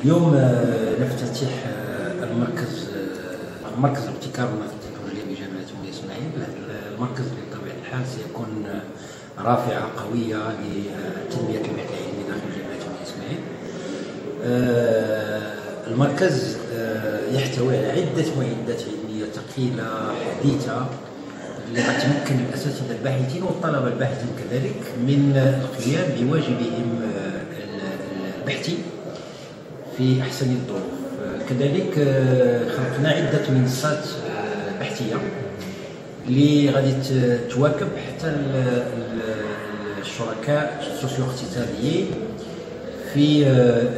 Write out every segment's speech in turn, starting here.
اليوم نفتتح مركز الابتكار والنهضة التكنولوجية بجامعة مولاي إسماعيل. المركز بطبيعة الحال سيكون رافعة قوية لتنمية البحث العلمي داخل جامعة مولاي إسماعيل. المركز يحتوي على عدة معدات علمية ثقيلة حديثة اللي تمكن الأساتذة الباحثين والطلبة الباحثين كذلك من القيام بواجبهم البحثي في أحسن الظروف. كذلك خلقنا عدة منصات بحثية اللي غادي تواكب حتى الشركاء السوسيو اقتصاديين في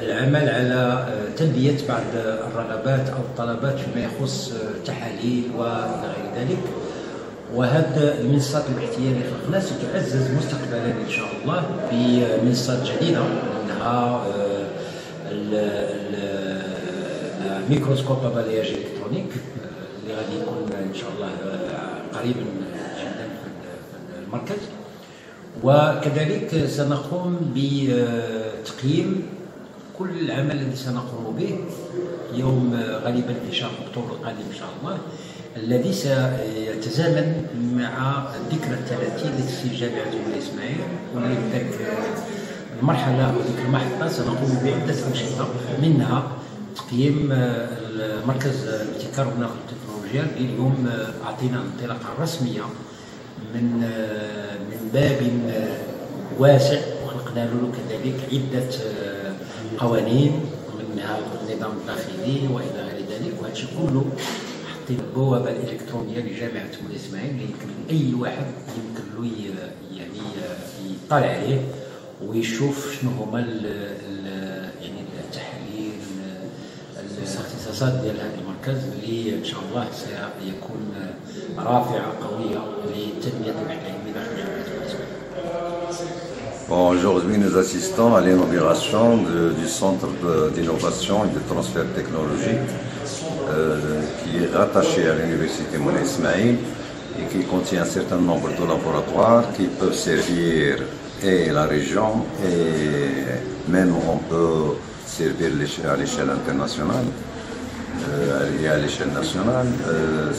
العمل على تلبية بعض الرغبات أو الطلبات فيما يخص التحاليل وإلى غير ذلك. وهذه المنصات البحثية اللي خلقنا ستعزز مستقبلا إن شاء الله بمنصات جديدة، منها الميكروسكوب بالياج الكترونيك اللي غادي يكون ان شاء الله قريبا جدا في المركز. وكذلك سنقوم بتقييم كل العمل الذي سنقوم به يوم غالبا في شهر اكتوبر القادم ان شاء الله، الذي سيتزامن مع الذكرى 30 لتأسيس جامعة مولاي إسماعيل. ولذلك المرحلة أو ذيك المحطة سنقوم بعدة أنشطة، منها تقييم مركز الابتكار والنهضة التكنولوجيا اللي اليوم أعطينا انطلاقة رسمية من باب واسع، وخلقنا له كذلك عدة قوانين منها النظام الداخلي وإلى غير ذلك. وهذا الشيء كله حطينا البوابة الإلكترونية لجامعة مولاي إسماعيل اللي يمكن أي واحد يمكن له يعني يطلع عليه ويشوف شنو هما يعني التحاليل الاختصاصات ديال هذا المركز اللي ان شاء الله سيكون رافعه قويه لتنميه البحث العلمي داخل جامعه مولاي إسماعيل. Bon, aujourd'hui, nous assistons à l'inauguration du centre d'innovation et de transfert technologique qui est rattaché à l'université Moulay Ismaïl et qui contient un certain nombre de laboratoires qui peuvent servir et la région et même on peut servir à l'échelle internationale et à l'échelle nationale.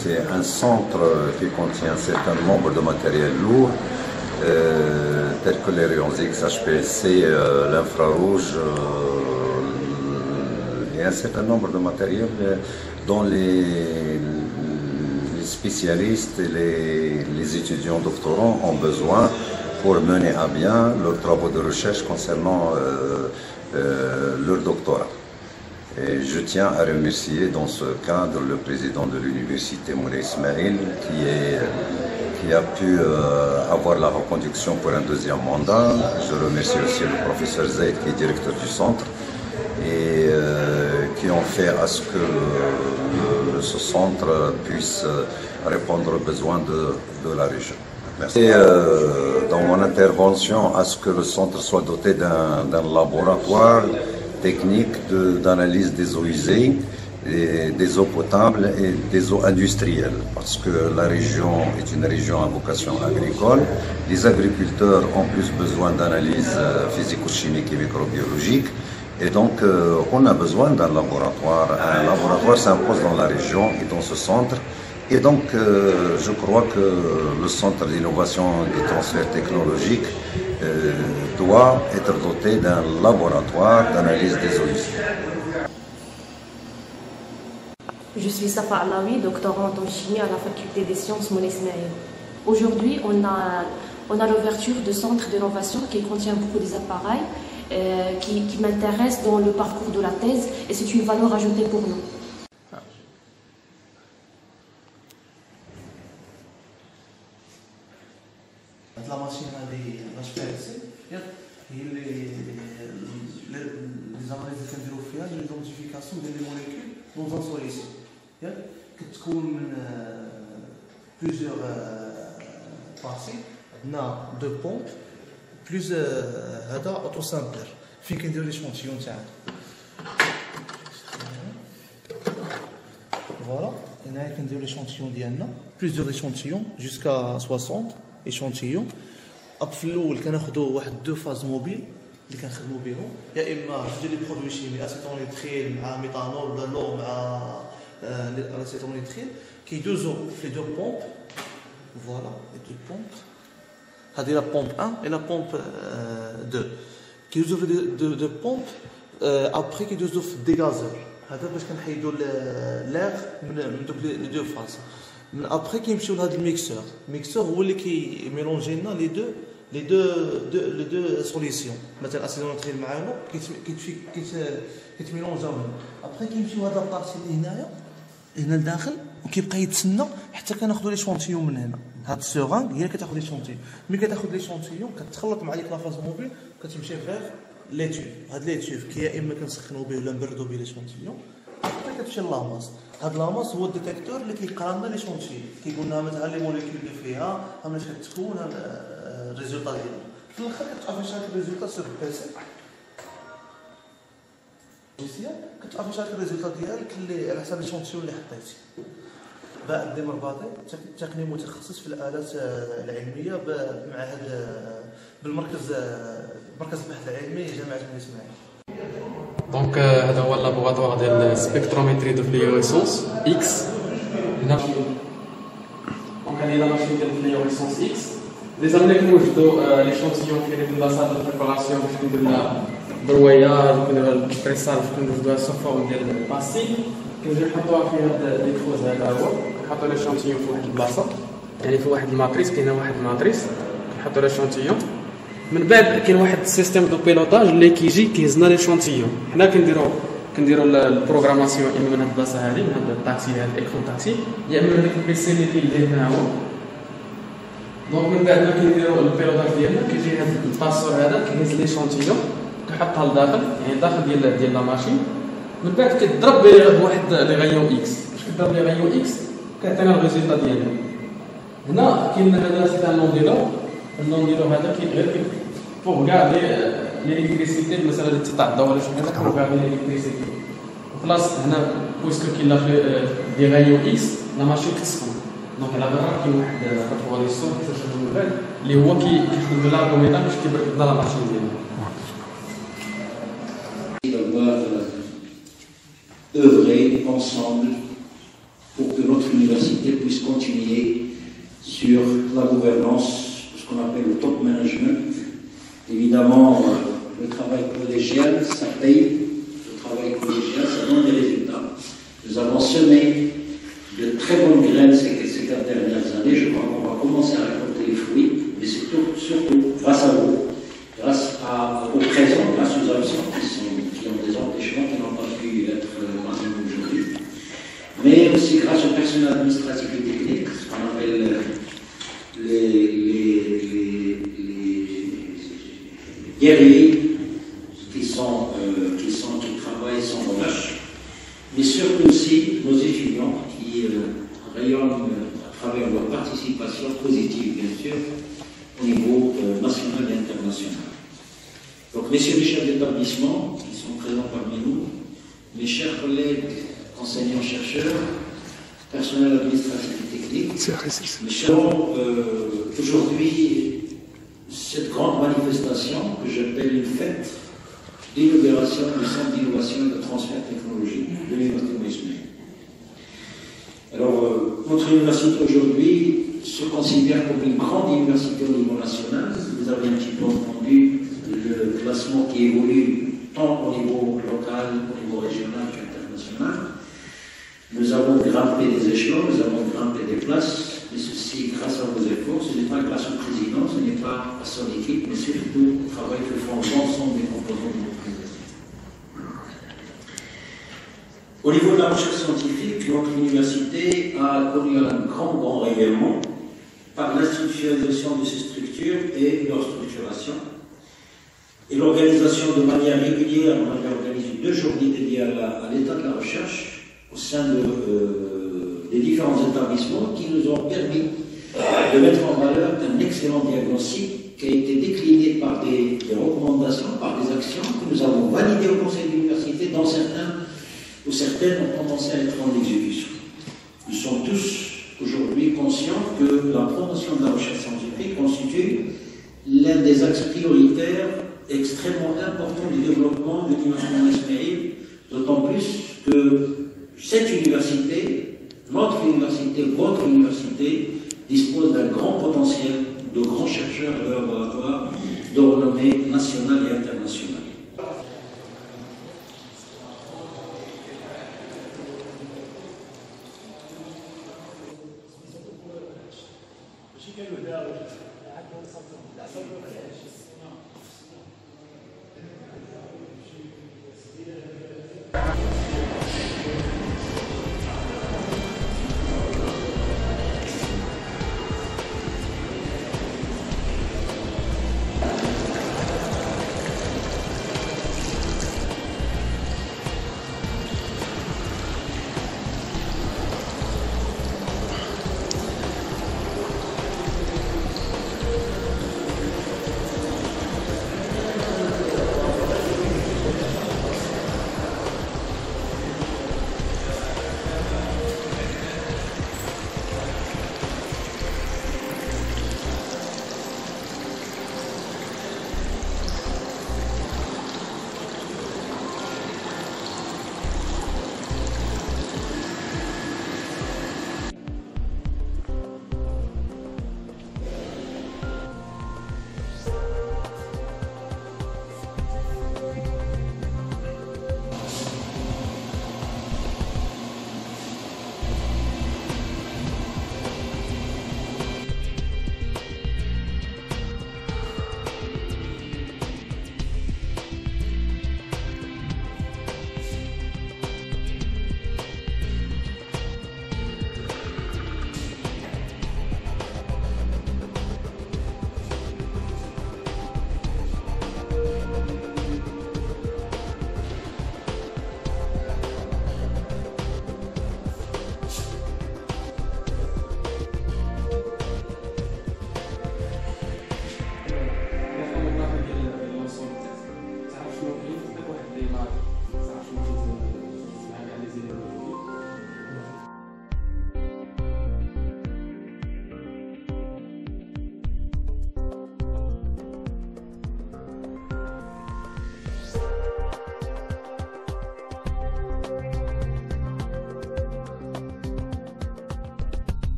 C'est un centre qui contient un certain nombre de matériels lourds tels que les rayons X, HPLC, l'infrarouge et un certain nombre de matériels dont les spécialistes et les étudiants doctorants ont besoin pour mener à bien leurs travaux de recherche concernant leur doctorat. Et je tiens à remercier dans ce cadre le président de l'université Moulay Ismaïl qui a pu avoir la reconduction pour un deuxième mandat. Je remercie aussi le professeur Zaid qui est directeur du centre et qui ont fait à ce que ce centre puisse répondre aux besoins de la région. Merci. Et, dans mon intervention, à ce que le centre soit doté d'un laboratoire technique d'analyse des eaux usées, des eaux potables et des eaux industrielles, parce que la région est une région à vocation agricole. Les agriculteurs ont plus besoin d'analyses physico-chimiques et microbiologiques, et donc on a besoin d'un laboratoire. Un laboratoire s'impose dans la région et dans ce centre. Et donc, je crois que le centre d'innovation et de transfert technologique doit être doté d'un laboratoire d'analyse des eaux usées. Je suis Safa Alaoui, doctorante en chimie à la faculté des sciences Moulay Ismaïl. Aujourd'hui, on a l'ouverture de centres d'innovation qui contient beaucoup des appareils qui m'intéressent dans le parcours de la thèse et c'est une valeur ajoutée pour nous. La machine هذه HPLC هي les analyses اللي كنديرو فيها هي ليدونتيفيكاسيون ديال لي موليكول دون ان سوليسيون ياك كتكون من بليزيور بارتي. عندنا دو بومب بلوز هذا اوتو سامبلر فين كنديرو لي شونتيون تاعنا. فوالا هنايا كنديرو لي شونتيون ديالنا بليزيور échantillons jusqu'à 60 échantillons. في الاول كناخذوا واحد دو فاز موبيل اللي كنخدموا بهم، يا اما جوج لي برودوي شيمي اسيتونيتريل مع ميثانول ولا لو مع الاسيتونيتريل كيدوزو في لي دو بومب. فوالا لي دو بومب، هذه لا بومب 1 et la pompe 2 كيدوزو في دو بومب. ابري كيدوزو في الديغازور، هذا باش كنحيدوا لاغ من دوك لي دو فاز. من ابري كيمشيو لهذا الميكسور. الميكسور هو اللي كيميلونجي لنا لي دو سوليسيون، مثلا اسيتونيتريل مع لو كيتميلونجاو هنا. ابري كيمشيو هذا البارتي اللي هنايا هنا لداخل، وكيبقى يتسنى حتى كناخذوا لي شونتيون من هنا. هاد السيغانغ هي اللي كتاخذ لي شونتيون. ملي كتاخذ لي شونتيون كتخلط مع ديك لافاز موبيل كتمشي فيغ لي تيوب. هاد لي تيوب يا اما كنسخنوا به ولا نبردوا به لي شونتيون، حتى كتمشي لاماس. هاد لاماس هو الديتيكتور اللي كيقرا لنا لي شونتيون، كيقول لنا مثلا لي موليكول اللي فيها ها ملي كتكون الريزولتا ديالها. في الاخر كتافيش هاد الريزولتا سور البيسي مزيان، كتافيش هاد الريزولتا ديالك اللي على حسب لي شونتيون اللي حطيتي. بعد دي مرباطي تقني متخصص في الآلات العلمية بمعهد بالمركز البحث العلمي جامعة الملك إسماعيل. دونك هذا هو اللابوغاتوار ديال السبيكترومتري دو فلويريسونس اكس. هنا دونك هذه لا ماشين ديال الفلويريسونس اكس. ديجا ملي كنوجدوا لي شونتيون في لا سال دو بريباراسيون باش كندير لها بروياج وكندير لها بريسال باش كنوجدوها سو فورم ديال باستيك، كنجيو نحطوها في هاد ليكروز هذا هو، كنحطو لي شونتيون في واحد البلاصه، يعني في واحد الماتريس كاينه واحد الماتريس كنحطو لي شونتيون. من بعد كاين واحد السيستيم دو بيلوتاج اللي كيجي كيهزنا لي شونتيون. حنا كنديرو البروغراماسيون اما من هاد البلاصه هذه من هاد الطاكسي هذا الايكرون طاكسي، يا اما من هذاك البيسي اللي كيلديه هنا هو. دونك من بعد ما كنديرو البيلوتاج ديالنا كيجي هاد الباسور هذا كيهز لي شونتيون كيحطها لداخل، يعني داخل ديال لا ماشين. من بعد كتضرب بواحد لي غايون اكس، باش كتضرب لي غايون اكس كيعطينا الريزولتا ديالنا. هنا كاين هذا سيت ان نون ديالو، النون ديالو هذا غير فوق كاع لي ليكتريسيتي مثلا اللي تقطع الضوء ولا شي حاجه فوق كاع لي ليكتريسيتي. بلاص هنا بويسكو كاين دي غايون اكس لا ماشين كتسخن. دونك على بالك كاين واحد الفواليسور كتشوفو من بعد اللي هو كيخدم لارغوميتر باش كيبرد لنا لا ماشين ديالنا. œuvrer ensemble pour que notre université puisse continuer sur la gouvernance, ce qu'on appelle le top management. Évidemment, le travail collégial, ça paye. Le travail collégial, ça donne des résultats. Nous avons semé de très bonnes graines ces 4 dernières années. Je crois qu'on va commencer à récolter les fruits, mais c'est surtout grâce à vous, grâce aux présents, grâce aux absents qui ont des empêchements, qui n'ont pas pu être parmi nous aujourd'hui, mais aussi grâce au personnel administratif et technique, ce qu'on appelle les guerriers qui travaillent sans relâche, mais surtout aussi nos étudiants qui rayonnent à travers leur participation positive, bien sûr, au niveau national et international. Donc, messieurs les chefs d'établissement qui sont présents parmi nous, mes chers collègues enseignants-chercheurs, personnel administratif et technique, nous avons aujourd'hui cette grande manifestation que j'appelle une fête d'inauguration du centre d'innovation et de transfert technologique de l'Université Moïse Ismaïl. Alors, notre université aujourd'hui se considère comme une grande université au niveau national. Vous avez un petit peu entendu le classement qui évolue tant au niveau local, au niveau régional qu'international. Nous avons grimpé des échelons, nous avons grimpé des places, mais ceci grâce à vos efforts. Ce n'est pas grâce au président, ce n'est pas à son équipe, mais surtout au travail que font l'ensemble des composants de notre université. Au niveau de la recherche scientifique, notre université a connu un grand rayonnement par l'institutionnalisation de ces structures et leur structuration. Et l'organisation de manière régulière, on avait organisé 2 journées dédiées à l'état de la recherche au sein des différents établissements qui nous ont permis de mettre en valeur un excellent diagnostic qui a été décliné par des recommandations, par des actions que nous avons validées au conseil de l'université, dont certaines ont commencé à être en exécution. Nous sommes tous aujourd'hui conscients que la promotion de la recherche scientifique constitue l'un des axes prioritaires extrêmement important du développement de l'Université Moulay Ismaïl, d'autant plus que cette université, notre université, votre université, dispose d'un grand potentiel de grands chercheurs et de laboratoires de renommée nationale et internationale. ماشي كانوا داو عندهم صبر